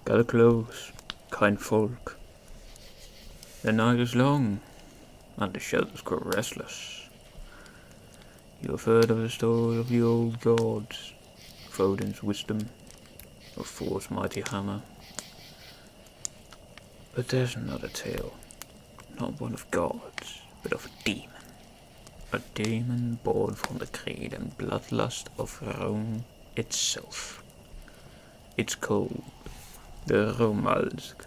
Gather close, kind folk. The night is long, and the shadows grow restless. You have heard of the story of the old gods, of Odin's wisdom, of Thor's mighty hammer. But there's another tale, not one of gods, but of a demon. A demon born from the greed and bloodlust of Rome itself. It's called the Romalzk.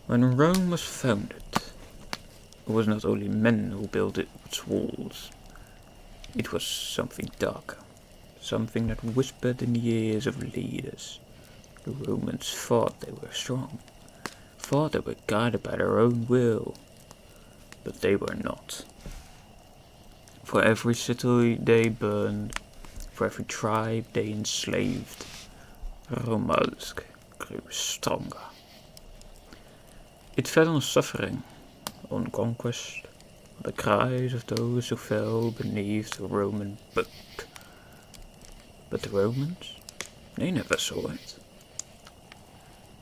When Rome was founded, it was not only men who built its walls. It was something darker, something that whispered in the ears of leaders. The Romans thought they were strong, thought they were guided by their own will, but they were not. For every city they burned, for every tribe they enslaved, Romalzk grew stronger. It fed on suffering, on conquest, on the cries of those who fell beneath the Roman boot. But the Romans, they never saw it.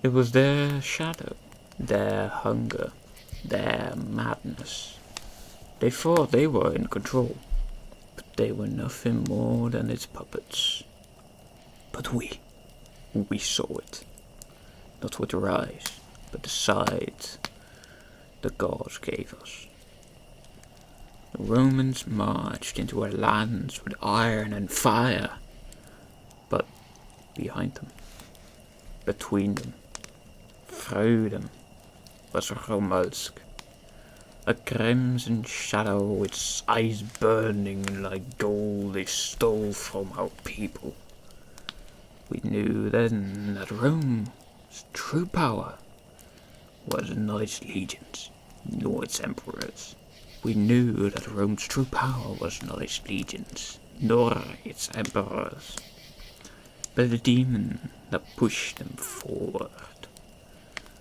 It was their shadow, their hunger, their madness. They thought they were in control, but they were nothing more than its puppets. But we saw it, not with our eyes, but the sight the gods gave us. The Romans marched into our lands with iron and fire, but behind them, between them, through them, was Romalzk, a crimson shadow, its eyes burning like gold they stole from our people. We knew then that Rome's true power was not its legions, nor its emperors. We knew that Rome's true power was not its legions, nor its emperors, but the demon that pushed them forward,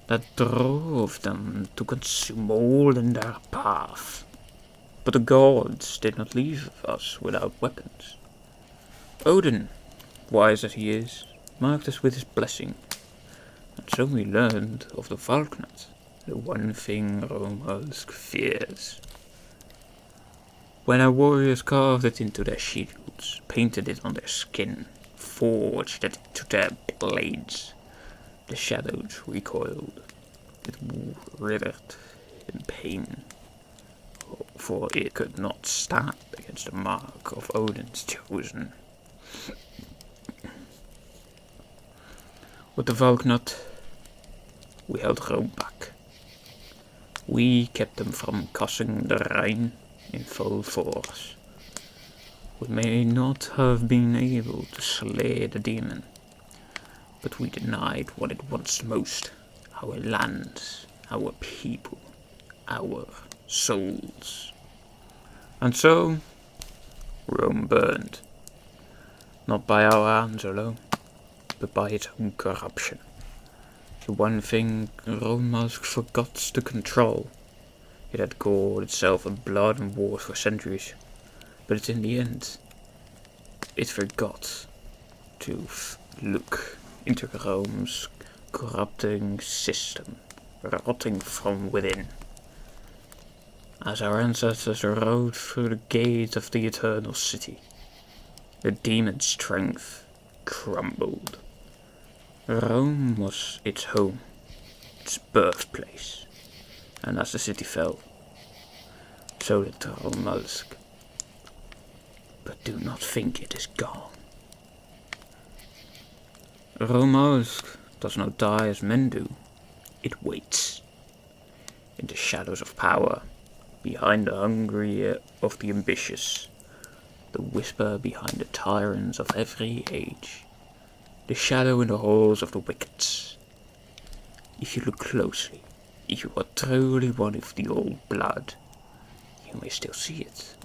that drove them to consume all in their path. But the gods did not leave us without weapons. Odin, wise as he is, marked us with his blessing, and so we learned of the Valknut, the one thing Romalzk fears. When our warriors carved it into their shields, painted it on their skin, forged it into their blades, the shadows recoiled. It writhed in pain, for it could not stand against the mark of Odin's chosen. With the Valknut, we held Rome back. We kept them from crossing the Rhine in full force. We may not have been able to slay the demon, but we denied what it wants most: our lands, our people, our souls. And so, Rome burned, not by our hands alone, but by its own corruption. The one thing Romalzk forgot to control. It had called itself in blood and war for centuries, but in the end, it forgot to look into Rome's corrupting system, rotting from within. As our ancestors rode through the gates of the eternal city, the demon's strength crumbled. Rome was its home, its birthplace, and as the city fell, so did Romalzk. But do not think it is gone. Romalzk does not die as men do. It waits. In the shadows of power, behind the hungry of the ambitious, the whisper behind the tyrants of every age, the shadow in the halls of the wicked. If you look closely, if you are truly one of the old blood, you may still see it.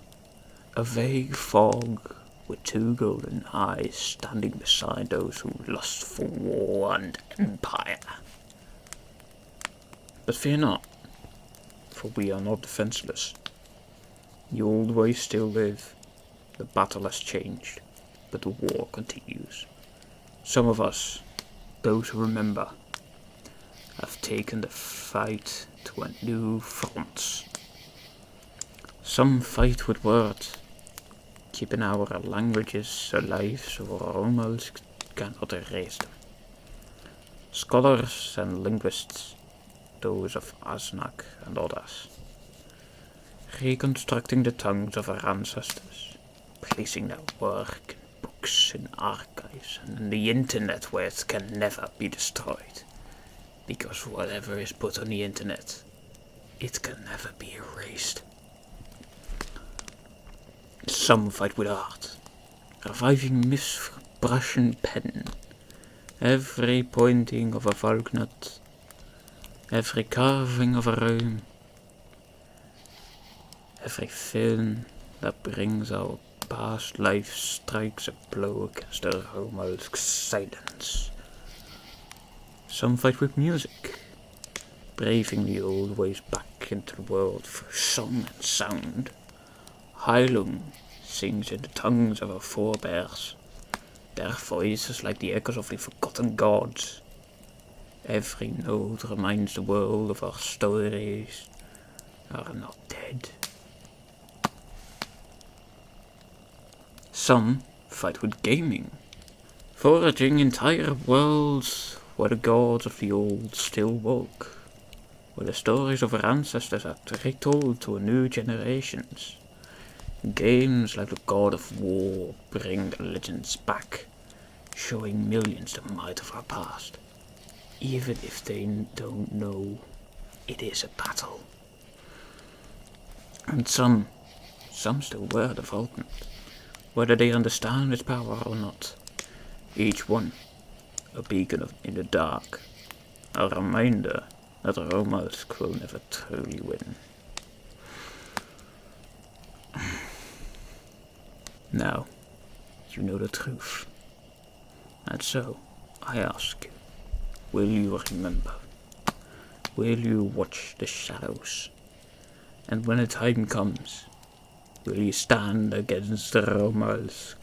A vague fog with two golden eyes standing beside those who lust for war and empire. But fear not, for we are not defenseless. The old ways still live, the battle has changed, but the war continues. Some of us those who remember, have taken the fight to a new front. Some fight with words, keeping our languages alive so Romalzk cannot erase them. Scholars and linguists, those of Asnak and others, reconstructing the tongues of our ancestors, placing their work in books, in archives, and in the internet where it can never be destroyed. Because whatever is put on the internet, it can never be erased. Some fight with art, reviving myths for brush and pen, every pointing of a valknut, every carving of a rune, every film that brings our past life strikes a blow against the Romalzk silence. Some fight with music, braving the old ways back into the world through song and sound. Heilung sings in the tongues of our forebears, their voices like the echoes of the forgotten gods. Every note reminds the world of our stories are not dead. Some fight with gaming, foraging entire worlds where the gods of the old still walk, where the stories of our ancestors are retold to new generations. Games like the God of War bring the legends back, showing millions the might of our past, even if they don't know it is a battle. And some still wear the Vulcan, whether they understand its power or not. Each one a beacon in the dark, a reminder that Romalzk will never truly win. Now, you know the truth. And so, I ask you, will you remember? Will you watch the shadows? And when the time comes, will you stand against the Romalzk?